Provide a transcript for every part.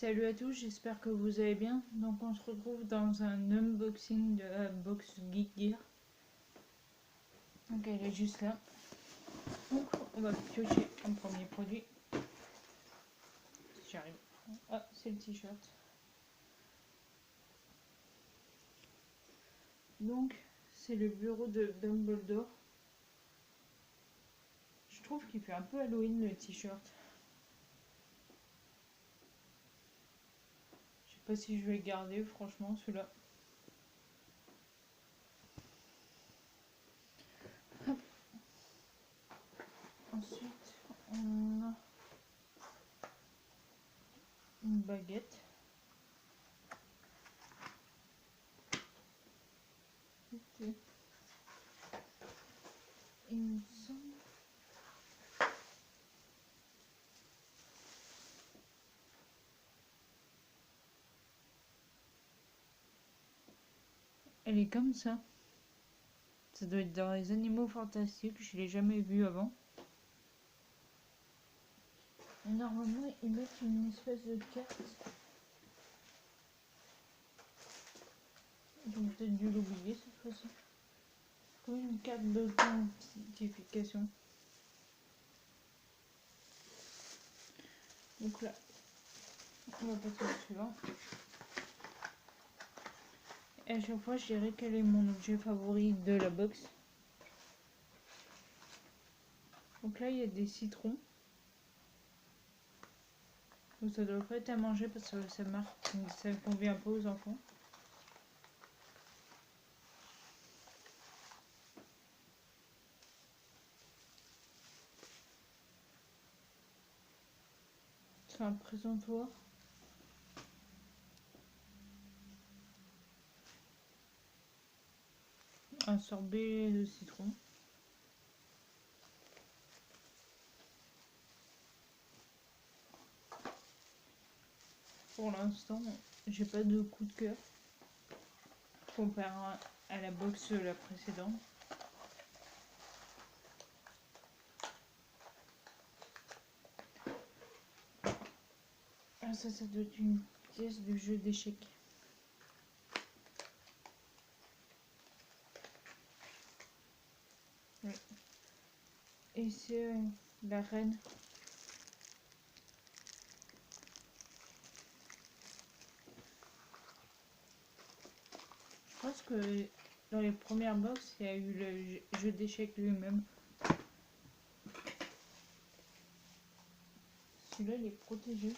Salut à tous, j'espère que vous allez bien. Donc on se retrouve dans un unboxing de la box Geek Gear. Donc elle est juste là. Donc on va piocher un premier produit. Si j'arrive. Ah, c'est le t-shirt. Donc c'est le bureau de Dumbledore. Je trouve qu'il fait un peu Halloween le t-shirt. Je sais pas si je vais le garder franchement celui-là. Ensuite on a une baguette. Il me semble. Elle est comme ça. Ça doit être dans les animaux fantastiques, je l'ai jamais vu avant. Et normalement, ils mettent une espèce de carte. Ils ont peut-être dû l'oublier cette fois-ci. Comme une carte d'authentification. Donc là, on va passer au suivant. Et à chaque fois, je dirais quel est mon objet favori de la box. Donc là, il y a des citrons. Donc ça doit pas être à manger parce que ça marque, ça convient pas aux enfants. C'est un présentoir. Un sorbet de citron. Pour l'instant, j'ai pas de coup de cœur comparé à la box la précédente. Ah, ça doit être une pièce de jeu d'échecs. Oui. Et c'est la reine. Je pense que dans les premières box, il y a eu le jeu d'échecs lui-même. Celui-là, il est protégé.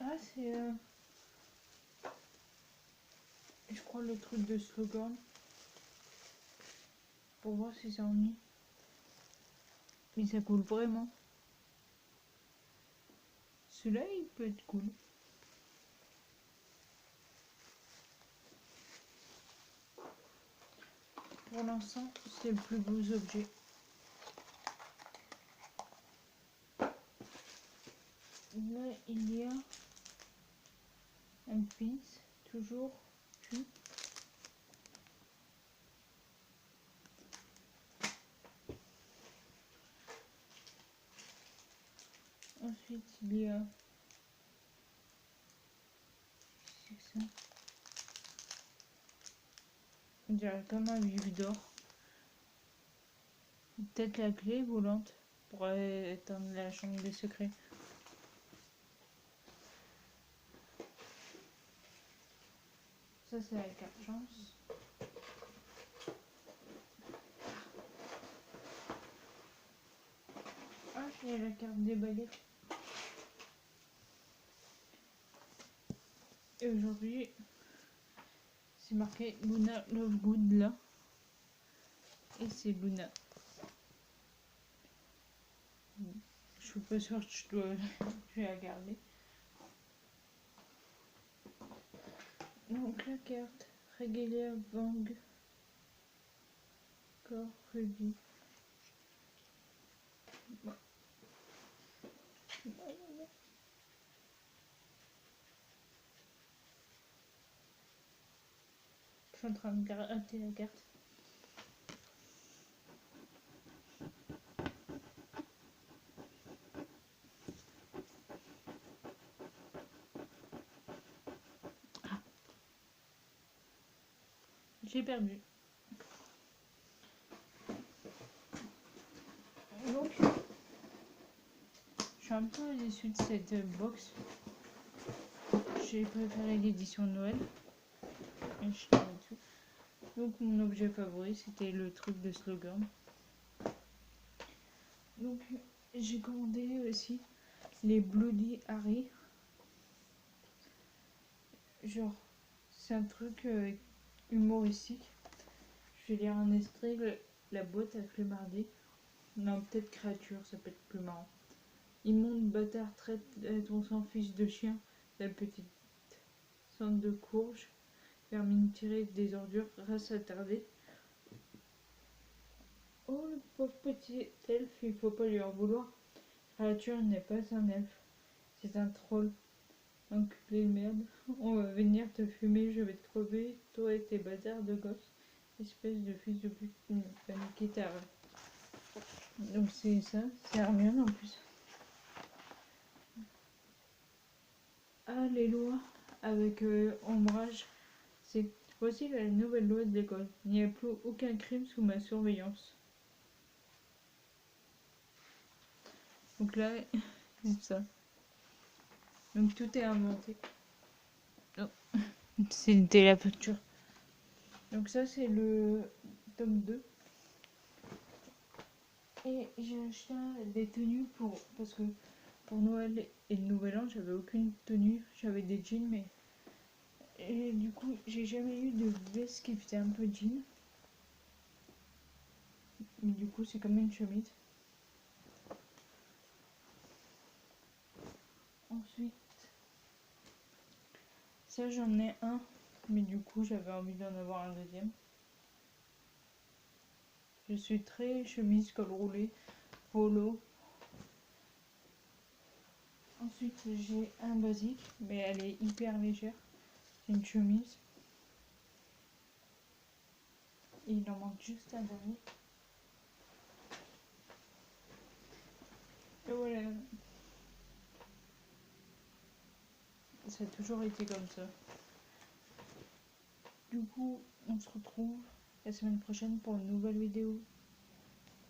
Ah, c'est... je crois le truc de slogan. Pour voir si ça en est. Mais ça coule vraiment. Celui-là, il peut être cool. Pour l'instant, c'est le plus beau objet. Là, il y a un pins, toujours plus. Ensuite, il y a... c'est ça. On dirait comme un vif d'or. Peut-être la clé volante pour éteindre la chambre des secrets. Ça, c'est la carte chance. Ah, il y a la carte des baguettes. Et aujourd'hui, c'est marqué Luna Lovegood là. Et c'est Luna. Je suis pas sûre que je vais la garder. Donc la carte Regalia Vang Corps Ruby. suis en train de gratter la carte. Ah. J'ai perdu. Donc, je suis un peu déçue de cette box. J'ai préféré l'édition de Noël. Et je t'en mets dessus. Donc mon objet favori c'était le truc de slogan. Donc j'ai commandé aussi les Bloody Harry. Genre c'est un truc humoristique. Je vais lire un extrait, la boîte à flemmarder. Non, peut-être créature, ça peut être plus marrant. Immonde bâtard, traite ton sang fils de chien, la petite cendre de courge, vermine tirée des ordures, race attardée. Oh le pauvre petit elfe, il faut pas lui en vouloir. Créature n'est pas un elfe, c'est un troll. Enculé de merde, on va venir te fumer, je vais te crever, toi et tes bâtards de gosses. Espèce de fils de pute, paniqué ta rêve. Donc c'est ça, c'est Hermione en plus. Ah, les lois avec Ombrage. C'est voici la nouvelle loi de l'école. Il n'y a plus aucun crime sous ma surveillance. Donc là, c'est ça. Donc tout est inventé. Oh. C'était la peinture. Donc ça c'est le tome 2. Et j'ai acheté des tenues parce que pour Noël et le Nouvel An, j'avais aucune tenue. J'avais des jeans, mais et du coup, j'ai jamais eu de veste qui faisait un peu jean. Mais du coup, c'est comme une chemise. Ensuite, ça j'en ai un, mais du coup, j'avais envie d'en avoir un deuxième. Je suis très chemise, col roulé, polo. Ensuite, j'ai un basique, mais elle est hyper légère. C'est une chemise. Et il en manque juste un dernier. Et voilà. Ça a toujours été comme ça. Du coup, on se retrouve la semaine prochaine pour une nouvelle vidéo.